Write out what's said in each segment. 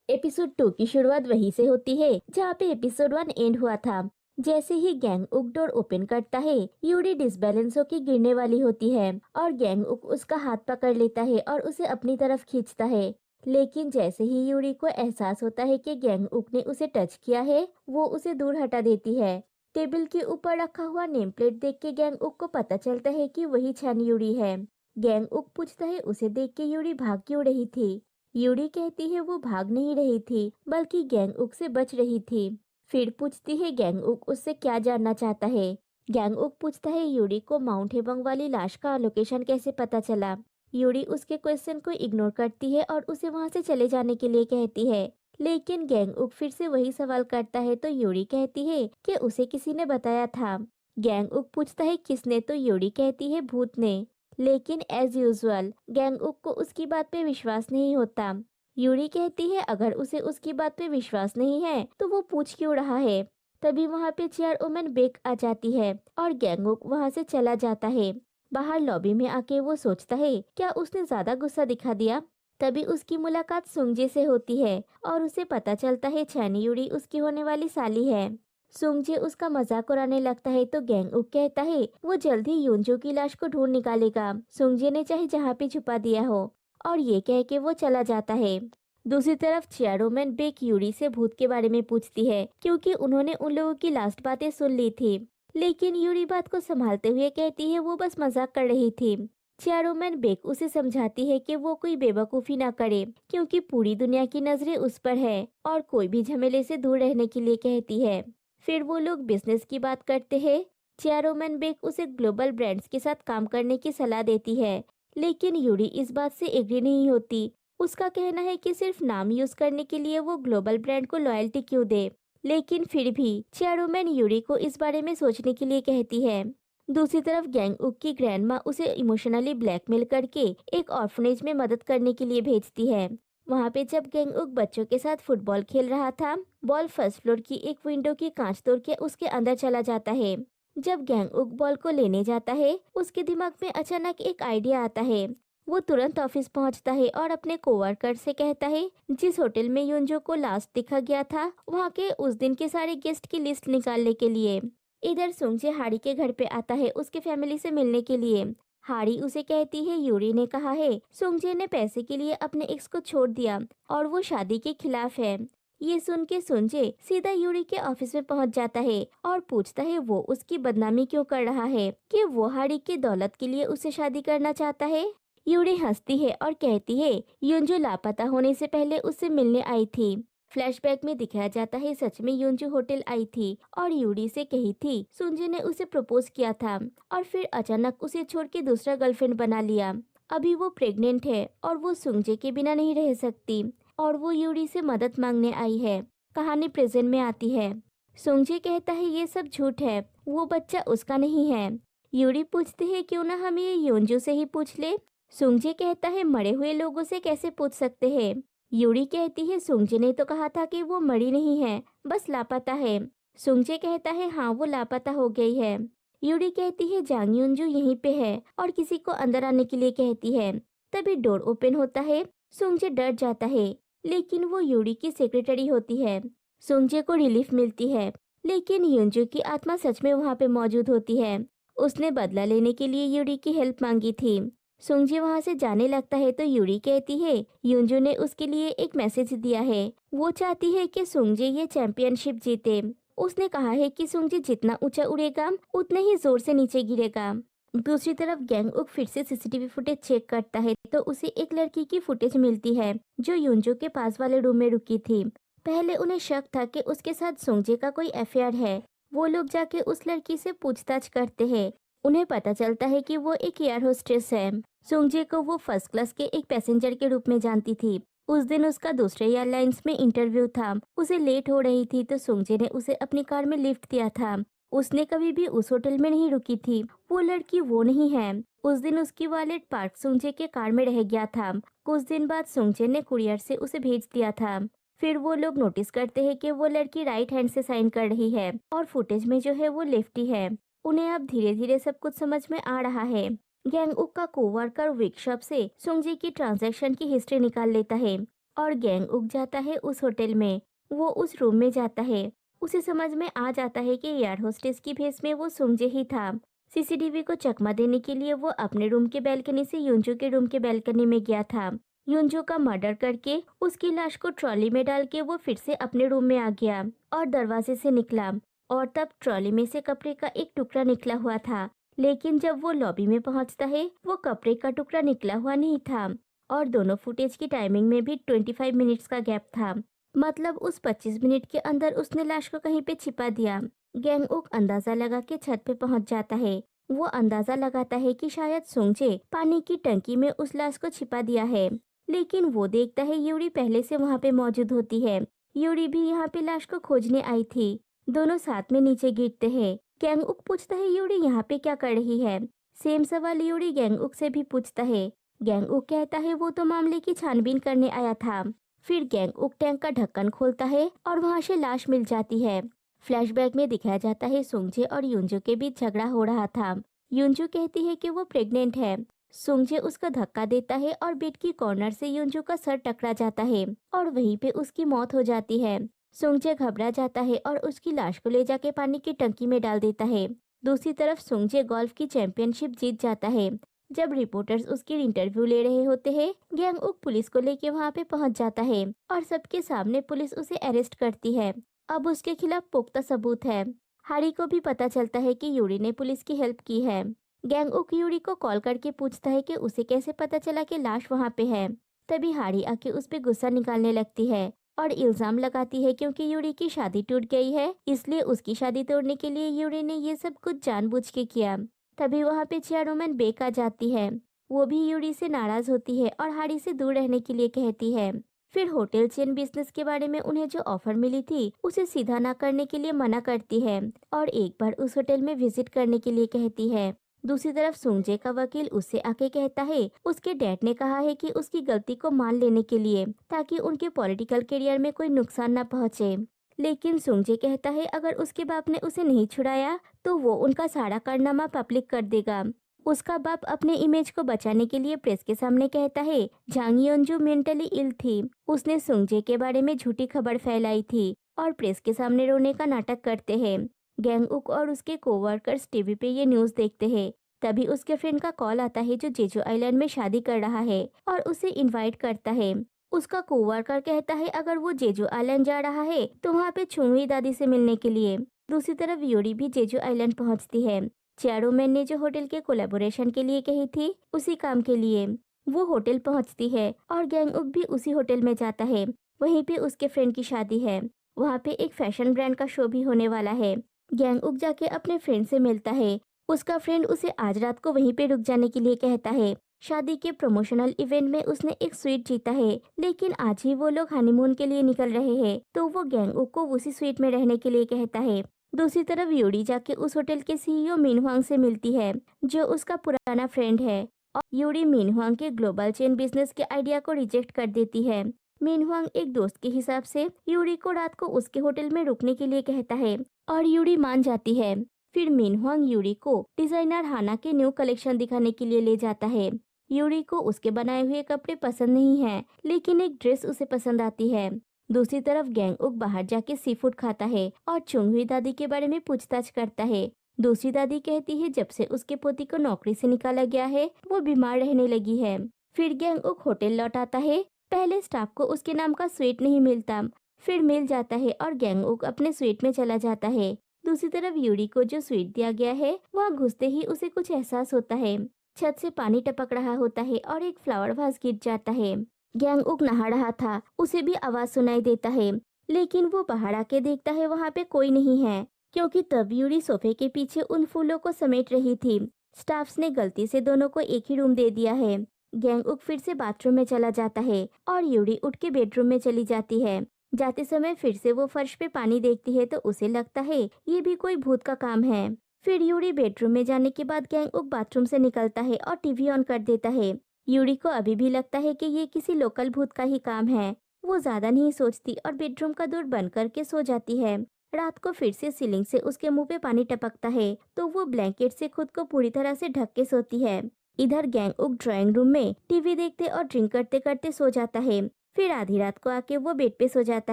Episode 2 की शुरुआत वहीं से होती है जहाँ पे एपिसोड 1 एंड हुआ था। जैसे ही गैंग उक डोर ओपन करता है, यूरी डिसबैलेंस होकर गिरने वाली होती है और गैंग उक उसका हाथ पकड़ लेता है और उसे अपनी तरफ खींचता है। लेकिन जैसे ही यूरी को एहसास होता है कि गैंग उक ने उसे टच किया है, वो उसे दूर हटा देती है। टेबल के ऊपर रखा हुआ नेम प्लेट देख के गैंग उक को पता चलता है कि वही छन यूरी है। गैंग उक पूछता है उसे देख के यूरी भाग क्यों रही थी। यूरी कहती है वो भाग नहीं रही थी, बल्कि गैंगउक से बच रही थी। फिर पूछती है गैंगउक उससे क्या जानना चाहता है। गैंगउक पूछता है यूरी को माउंट हेबंग वाली लाश का लोकेशन कैसे पता चला। यूरी उसके क्वेश्चन को इग्नोर करती है और उसे वहां से चले जाने के लिए कहती है। लेकिन गैंगउक फिर से वही सवाल करता है तो यूरी कहती है कि उसे किसी ने बताया था। गैंगउक पूछता है किसने, तो यूरी कहती है भूत ने। लेकिन एज यूजुअल गैंगउक को उसकी बात पे विश्वास नहीं होता। यूरी कहती है अगर उसे उसकी बात पे विश्वास नहीं है तो वो पूछ क्यों रहा है। तभी वहाँ पे चेयर वुमन बेक आ जाती है और गैंगउक वहाँ से चला जाता है। बाहर लॉबी में आके वो सोचता है क्या उसने ज्यादा गुस्सा दिखा दिया। तभी उसकी मुलाकात सुंगजे से होती है और उसे पता चलता है छैनी यूरी उसकी होने वाली साली है। सुंगजे उसका मजाक उड़ाने लगता है तो गैंगउक कहता है वो जल्द ही यूनजो की लाश को ढूंढ निकालेगा, सुंगजे ने चाहे जहाँ पे छुपा दिया हो। और ये कह के वो चला जाता है। दूसरी तरफ चियारोमैन बेक यूरी से भूत के बारे में पूछती है क्योंकि उन्होंने उन लोगों की लास्ट बातें सुन ली थी। लेकिन यूरी बात को संभालते हुए कहती है वो बस मजाक कर रही थी। चियारोमैन बेक उसे समझाती है कि वो कोई बेवकूफी ना करे क्योंकि पूरी दुनिया की नजरें उस पर है और कोई भी झमेले से दूर रहने के लिए कहती है। फिर वो लोग बिजनेस की बात करते हैं। चियारोमैन बेक उसे ग्लोबल ब्रांड्स के साथ काम करने की सलाह देती है। लेकिन यूरी इस बात से एग्री नहीं होती। उसका कहना है कि सिर्फ नाम यूज करने के लिए वो ग्लोबल ब्रांड को लॉयल्टी क्यों दे। लेकिन फिर भी चियारोमैन यूरी को इस बारे में सोचने के लिए कहती है। दूसरी तरफ गैंगउक की ग्रैंडमा उसे इमोशनली ब्लैकमेल करके एक ऑर्फनेज में मदद करने के लिए भेजती है। वहाँ पे जब गैंगउक बच्चों के साथ फुटबॉल खेल रहा था, बॉल फर्स्ट फ्लोर की एक विंडो की कांच तोड़ के उसके अंदर चला जाता है। जब गैंगउक बॉल को लेने जाता है, उसके दिमाग में अचानक एक आइडिया आता है। वो तुरंत ऑफिस पहुंचता है और अपने कोवर्कर से कहता है जिस होटल में युंजो को लास्ट दिखा गया था वहाँ के उस दिन के सारे गेस्ट की लिस्ट निकालने के लिए। इधर सुंगजे हाड़ी के घर पे आता है उसके फैमिली से मिलने के लिए। हाड़ी उसे कहती है यूरी ने कहा है सुंगजे ने पैसे के लिए अपने एक्स को छोड़ दिया और वो शादी के खिलाफ है। ये सुन के सुंजे सीधा यूरी के ऑफिस में पहुंच जाता है और पूछता है वो उसकी बदनामी क्यों कर रहा है, कि वो हाड़ी की दौलत के लिए उससे शादी करना चाहता है। यूरी हंसती है और कहती है युंजू लापता होने से पहले उससे मिलने आई थी। फ्लैशबैक में दिखाया जाता है सच में युंजू होटल आई थी और यूरी से कही थी सुंजे ने उसे प्रपोज किया था और फिर अचानक उसे छोड़ के दूसरा गर्लफ्रेंड बना लिया। अभी वो प्रेग्नेंट है और वो सुंजे के बिना नहीं रह सकती और वो यूरी से मदद मांगने आई है। कहानी प्रेजेंट में आती है। सुंजे कहता है ये सब झूठ है, वो बच्चा उसका नहीं है। यूरी पूछती है क्यों ना हम ये युंजू से ही पूछ ले। सुंजे कहता है मरे हुए लोगों से कैसे पूछ सकते हैं। यूरी कहती है सुंगजे ने तो कहा था कि वो मरी नहीं है, बस लापता है। सुंगजे कहता है हाँ वो लापता हो गई है। यूरी कहती है जांग युंजू यहीं पे है और किसी को अंदर आने के लिए कहती है। तभी डोर ओपन होता है। सुंगजे डर जाता है, लेकिन वो यूरी की सेक्रेटरी होती है। सुंगजे को रिलीफ मिलती है। लेकिन युंजू की आत्मा सच में वहाँ पे मौजूद होती है। उसने बदला लेने के लिए यूरी की हेल्प मांगी थी। सुंगजी वहां से जाने लगता है तो यूरी कहती है युंजू ने उसके लिए एक मैसेज दिया है। वो चाहती है कि सुंगजी ये चैंपियनशिप जीते। उसने कहा है कि सुंगजी जितना ऊंचा उड़ेगा उतने ही जोर से नीचे गिरेगा। दूसरी तरफ गैंगउक फिर से सीसीटीवी फुटेज चेक करता है तो उसे एक लड़की की फुटेज मिलती है जो युंजू के पास वाले रूम में रुकी थी। पहले उन्हें शक था कि उसके साथ सुंगजे का कोई अफेयर है। वो लोग जाके उस लड़की से पूछताछ करते हैं। उन्हें पता चलता है कि वो एक एयर होस्टेस है। सुंगजे को वो फर्स्ट क्लास के एक पैसेंजर के रूप में जानती थी। उस दिन उसका दूसरे एयरलाइंस में इंटरव्यू था। उसे लेट हो रही थी तो सुंगजे ने उसे अपनी कार में लिफ्ट दिया था। उसने कभी भी उस होटल में नहीं रुकी थी। वो लड़की वो नहीं है। उस दिन उसकी वॉलेट पार्क सुंगजे के कार में रह गया था। कुछ दिन बाद सुंगजे ने कुरियर से उसे भेज दिया था। फिर वो लोग नोटिस करते हैं कि वो लड़की राइट हैंड से साइन कर रही है और फुटेज में जो है वो लेफ्टी है। उन्हें अब धीरे धीरे सब कुछ समझ में आ रहा है। गैंगउक का कोवर्कर वर्कशॉप से सुंगजी की ट्रांजैक्शन की हिस्ट्री निकाल लेता है और गैंग उग जाता है उस होटल में। वो उस रूम में जाता है। उसे समझ में आ जाता है कि एयर होस्टेस की भेस में वो सुंगजे ही था। सीसीटीवी को चकमा देने के लिए वो अपने रूम के बैल्कनी से युंजू के रूम के बैल्कनी में गया था। युंजू का मर्डर करके उसकी लाश को ट्रॉली में डाल के वो फिर से अपने रूम में आ गया और दरवाजे से निकला। और तब ट्रॉली में से कपड़े का एक टुकड़ा निकला हुआ था। लेकिन जब वो लॉबी में पहुंचता है वो कपड़े का टुकड़ा निकला हुआ नहीं था। और दोनों फुटेज की टाइमिंग में भी 25 मिनट्स का गैप था। मतलब उस 25 मिनट के अंदर उसने लाश को कहीं पे छिपा दिया। गैंगउक अंदाजा लगा के छत पे पहुंच जाता है। वो अंदाजा लगाता है कि शायद सुंगजे पानी की टंकी में उस लाश को छिपा दिया है। लेकिन वो देखता है यूरी पहले से वहां पे मौजूद होती है। यूरी भी यहाँ पे लाश को खोजने आई थी। दोनों साथ में नीचे गिरते हैं। गैंगउक पूछता है यूरी यहाँ पे क्या कर रही है। सेम सवाल यूरी गैंगउक से भी पूछता है। गैंगउक कहता है वो तो मामले की छानबीन करने आया था। फिर गैंगउक टैंक का ढक्कन खोलता है और वहां से लाश मिल जाती है। फ्लैशबैक में दिखाया जाता है सुंगजे और युंजू के बीच झगड़ा हो रहा था। युंजू कहती है कि वो प्रेग्नेंट है। सुंगजे उसका धक्का देता है और बेड की कॉर्नर से युंजू का सर टकरा जाता है और वहीं पे उसकी मौत हो जाती है। सुंगजे घबरा जाता है और उसकी लाश को ले जाके पानी की टंकी में डाल देता है। दूसरी तरफ सुंगजे गोल्फ की चैंपियनशिप जीत जाता है। जब रिपोर्टर्स उसकी इंटरव्यू ले रहे होते हैं, गैंगउक पुलिस को लेके वहां पे पहुंच जाता है और सबके सामने पुलिस उसे अरेस्ट करती है। अब उसके खिलाफ पुख्ता सबूत है। हारी को भी पता चलता है कि यूरी ने पुलिस की हेल्प की है। गैंगउक यूरी को कॉल करके पूछता है कि उसे कैसे पता चला कि लाश वहां पे है। तभी हारी आके उस पे गुस्सा निकालने लगती है और इल्जाम लगाती है क्योंकि यूरी की शादी टूट गई है, इसलिए उसकी शादी तोड़ने के लिए यूरी ने ये सब कुछ जानबूझ के किया। तभी वहाँ पे चेयरवुमन बेक आ जाती है। वो भी यूरी से नाराज होती है और हारी से दूर रहने के लिए कहती है। फिर होटल चेन बिजनेस के बारे में उन्हें जो ऑफर मिली थी उसे सीधा ना करने के लिए मना करती है और एक बार उस होटल में विजिट करने के लिए कहती है। दूसरी तरफ सुंगजे का वकील उससे आके कहता है उसके डैड ने कहा है कि उसकी गलती को मान लेने के लिए, ताकि उनके पॉलिटिकल करियर में कोई नुकसान ना पहुंचे। लेकिन सुंगजे कहता है अगर उसके बाप ने उसे नहीं छुड़ाया तो वो उनका सारा कारनामा पब्लिक कर देगा। उसका बाप अपने इमेज को बचाने के लिए प्रेस के सामने कहता है झांग योंजू मेंटली इल थी। उसने सुंगजे के बारे में झूठी खबर फैलाई थी और प्रेस के सामने रोने का नाटक करते हैं। गैंगउक और उसके कोवर्कर्स टीवी पे ये न्यूज़ देखते हैं। तभी उसके फ्रेंड का कॉल आता है जो जेजू आइलैंड में शादी कर रहा है और उसे इनवाइट करता है। उसका कोवर्कर कहता है अगर वो जेजू आइलैंड जा रहा है तो वहाँ पे छुंगवी दादी से मिलने के लिए। दूसरी तरफ यूरी भी जेजू आइलैंड पहुँचती है। चैरोमैन ने जो होटल के कोलैबोरेशन के लिए कही थी उसी काम के लिए वो होटल पहुँचती है और गैंगउक भी उसी होटल में जाता है। वहीं पे उसके फ्रेंड की शादी है। वहाँ पे एक फैशन ब्रांड का शो भी होने वाला है। गैंगउक जाके अपने फ्रेंड से मिलता है। उसका फ्रेंड उसे आज रात को वहीं पे रुक जाने के लिए कहता है। शादी के प्रमोशनल इवेंट में उसने एक स्वीट जीता है, लेकिन आज ही वो लोग हनीमून के लिए निकल रहे हैं, तो वो गैंगउक को उसी स्वीट में रहने के लिए कहता है। दूसरी तरफ यूरी जाके उस होटल के सीईओ मिनहुआंग से मिलती है, जो उसका पुराना फ्रेंड है। और यूरी मिनहुआंग के ग्लोबल चेन बिजनेस के आइडिया को रिजेक्ट कर देती है। मिनहुआंग एक दोस्त के हिसाब से यूरी को रात को उसके होटल में रुकने के लिए कहता है और यूरी मान जाती है। फिर मिनहुआंग यूरी को डिजाइनर हाना के न्यू कलेक्शन दिखाने के लिए ले जाता है। यूरी को उसके बनाए हुए कपड़े पसंद नहीं है, लेकिन एक ड्रेस उसे पसंद आती है। दूसरी तरफ गैंगउक बाहर जाके सी फूड खाता है और चुंगहुई दादी के बारे में पूछताछ करता है। दूसरी दादी कहती है जब से उसके पोती को नौकरी से निकाला गया है वो बीमार रहने लगी है। फिर गैंगउक होटल लौट आता है। पहले स्टाफ को उसके नाम का स्वीट नहीं मिलता, फिर मिल जाता है और गैंगउक अपने स्वीट में चला जाता है। दूसरी तरफ यूरी को जो स्वीट दिया गया है वहाँ घुसते ही उसे कुछ एहसास होता है। छत से पानी टपक रहा होता है और एक फ्लावर वास गिर जाता है। गैंगउक नहा रहा था, उसे भी आवाज सुनाई देता है, लेकिन वो बाहर आके देखता है वहाँ पे कोई नहीं है, क्योंकि तब यूरी सोफे के पीछे उन फूलों को समेट रही थी। स्टाफ्स ने गलती से दोनों को एक ही रूम दे दिया है। गैंगउक फिर से बाथरूम में चला जाता है और यूरी उठ के बेडरूम में चली जाती है। जाते समय फिर से वो फर्श पे पानी देखती है तो उसे लगता है ये भी कोई भूत का काम है। फिर यूरी बेडरूम में जाने के बाद गैंगउक बाथरूम से निकलता है और टीवी ऑन कर देता है। यूरी को अभी भी लगता है कि ये किसी लोकल भूत का ही काम है। वो ज्यादा नहीं सोचती और बेडरूम का डोर बंद करके सो जाती है। रात को फिर से सीलिंग से उसके मुंह पे पानी टपकता है तो वो ब्लैंकेट से खुद को पूरी तरह से ढक के सोती है। इधर गैंगउक ड्राइंग रूम में टीवी देखते और ड्रिंक करते करते सो जाता है। फिर आधी रात को आके वो बेड पे सो जाता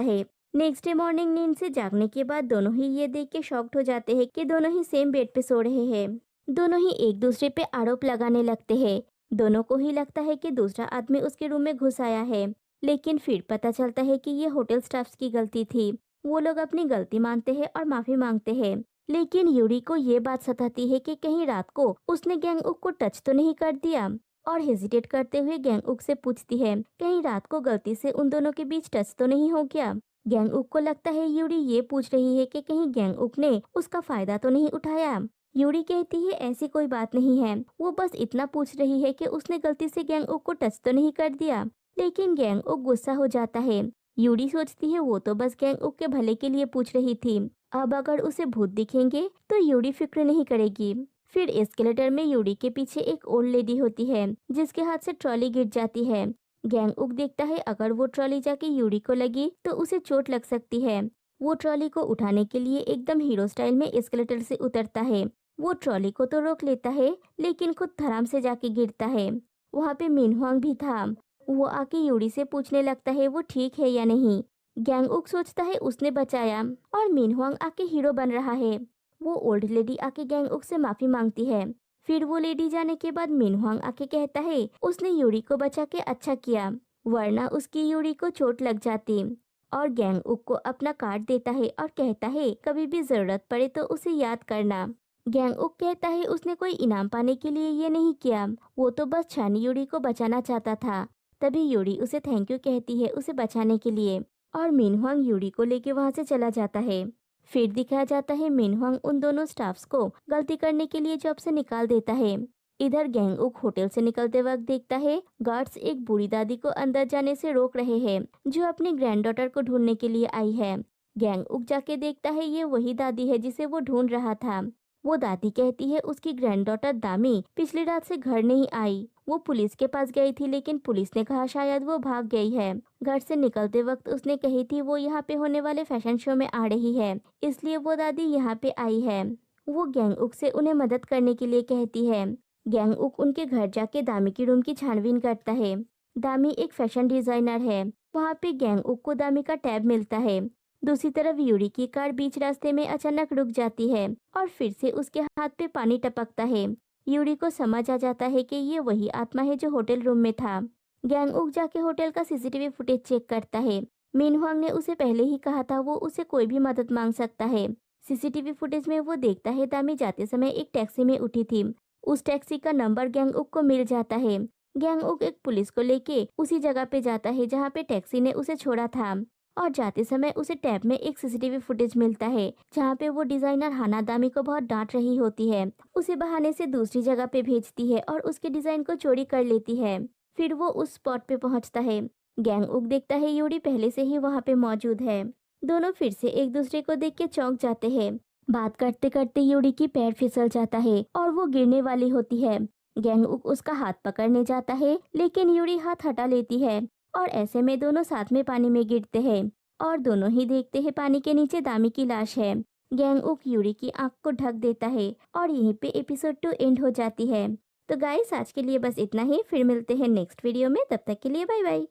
है। नेक्स्ट डे मॉर्निंग नींद से जागने के बाद दोनों ही ये देख के शॉक्ड हो जाते हैं कि दोनों ही सेम बेड पे सो रहे हैं। दोनों ही एक दूसरे पे आरोप लगाने लगते हैं। दोनों को ही लगता है कि दूसरा आदमी उसके रूम में घुस आया है, लेकिन फिर पता चलता है कि ये होटल स्टाफ्स की गलती थी। वो लोग अपनी गलती मानते हैं और माफी मांगते हैं, लेकिन यूरी को ये बात सताती है कि कहीं रात को उसने गैंगउक को टच तो नहीं कर दिया। और हेजिटेट करते हुए गैंगउक से पूछती है कहीं रात को गलती से उन दोनों के बीच टच तो नहीं हो गया। गैंगउक को लगता है यूरी ये पूछ रही है कि कहीं गैंगउक ने उसका फायदा तो नहीं उठाया। यूरी कहती है ऐसी कोई बात नहीं है, वो बस इतना पूछ रही है कि उसने गलती से गैंगउक को टच तो नहीं कर दिया। लेकिन गैंगउक गुस्सा हो जाता है। यूरी सोचती है वो तो बस गैंगउक के भले के लिए पूछ रही थी, अब अगर उसे भूत दिखेंगे तो यूरी फिक्र नहीं करेगी। फिर एस्केलेटर में यूरी के पीछे एक ओल्ड लेडी होती है जिसके हाथ से ट्रॉली गिर जाती है। गैंगउक देखता है अगर वो ट्रॉली जाके यूरी को लगी तो उसे चोट लग सकती है। वो ट्रॉली को उठाने के लिए एकदम हीरो स्टाइल में एस्केलेटर से उतरता है। वो ट्रॉली को तो रोक लेता है, लेकिन खुद धड़ाम से जाके गिरता है। वहाँ पे मिनहुआंग भी था। वो आके यूरी से पूछने लगता है वो ठीक है या नहीं। गैंगउक सोचता है उसने बचाया और मिनहुआंग आके हीरो बन रहा है। वो ओल्ड लेडी आके गैंगउक से माफी मांगती है। फिर वो लेडी जाने के बाद मिनहुआंग आके कहता है उसने यूरी को बचा के अच्छा किया, वरना उसकी यूरी को चोट लग जाती। और गैंगउक को अपना कार्ड देता है और कहता है कभी भी जरूरत पड़े तो उसे याद करना। गैंगउक कहता है उसने कोई इनाम पाने के लिए ये नहीं किया, वो तो बस छानी यूरी को बचाना चाहता था। तभी यूरी उसे थैंक यू कहती है उसे बचाने के लिए, और मिनहुआंग यूरी को लेके वहां से चला जाता है। फिर दिखाया जाता है मिनहुआंग उन दोनों स्टाफ्स को गलती करने के लिए जॉब से निकाल देता है। इधर गैंगउक होटल से निकलते वक्त देखता है गार्ड्स एक बूढ़ी दादी को अंदर जाने से रोक रहे हैं जो अपनी ग्रैंडडॉटर को ढूंढने के लिए आई है। गैंगउक जाके देखता है ये वही दादी है जिसे वो ढूंढ रहा था। वो दादी कहती है उसकी ग्रैंडडॉटर दामी पिछली रात से घर नहीं आई। वो पुलिस के पास गई थी, लेकिन पुलिस ने कहा शायद वो भाग गई है। घर से निकलते वक्त उसने कही थी वो यहाँ पे होने वाले फैशन शो में आ रही है, इसलिए वो दादी यहाँ पे आई है। वो गैंगउक से उन्हें मदद करने के लिए कहती है। गैंगउक उनके घर जाके दामी की रूम की छानबीन करता है। दामी एक फैशन डिजाइनर है। वहाँ पे गैंगउक को दामी का टैब मिलता है। दूसरी तरफ यूरी की कार बीच रास्ते में अचानक रुक जाती है और फिर से उसके हाथ पे पानी टपकता है। यूरी को समझ आ जाता है कि ये वही आत्मा है जो होटल रूम में था। गैंगउक जाके होटल का सीसीटीवी फुटेज चेक करता है। मिनहुआंग ने उसे पहले ही कहा था वो उसे कोई भी मदद मांग सकता है। सीसीटीवी फुटेज में वो देखता है दामी जाते समय एक टैक्सी में उठी थी। उस टैक्सी का नंबर गैंगउक को मिल जाता है। गैंगउक एक पुलिस को लेके उसी जगह पे जाता है जहाँ पे टैक्सी ने उसे छोड़ा था, और जाते समय उसे टैब में एक सीसीटीवी फुटेज मिलता है जहाँ पे वो डिजाइनर हाना दामी को बहुत डांट रही होती है। उसे बहाने से दूसरी जगह पे भेजती है और उसके डिजाइन को चोरी कर लेती है। फिर वो उस स्पॉट पे पहुँचता है। गैंगउक देखता है यूरी पहले से ही वहाँ पे मौजूद है। दोनों फिर से एक दूसरे को देख के चौंक जाते हैं। बात करते करते यूरी की पैर फिसल जाता है और वो गिरने वाली होती है। गैंगउक उसका हाथ पकड़ने जाता है, लेकिन यूरी हाथ हटा लेती है और ऐसे में दोनों साथ में पानी में गिरते हैं और दोनों ही देखते हैं पानी के नीचे दामी की लाश है। गैंगउक यूरी की आंख को ढक देता है और यहीं पे एपिसोड 2 एंड हो जाती है। तो गाइस आज के लिए बस इतना ही, फिर मिलते हैं नेक्स्ट वीडियो में, तब तक के लिए बाय बाय।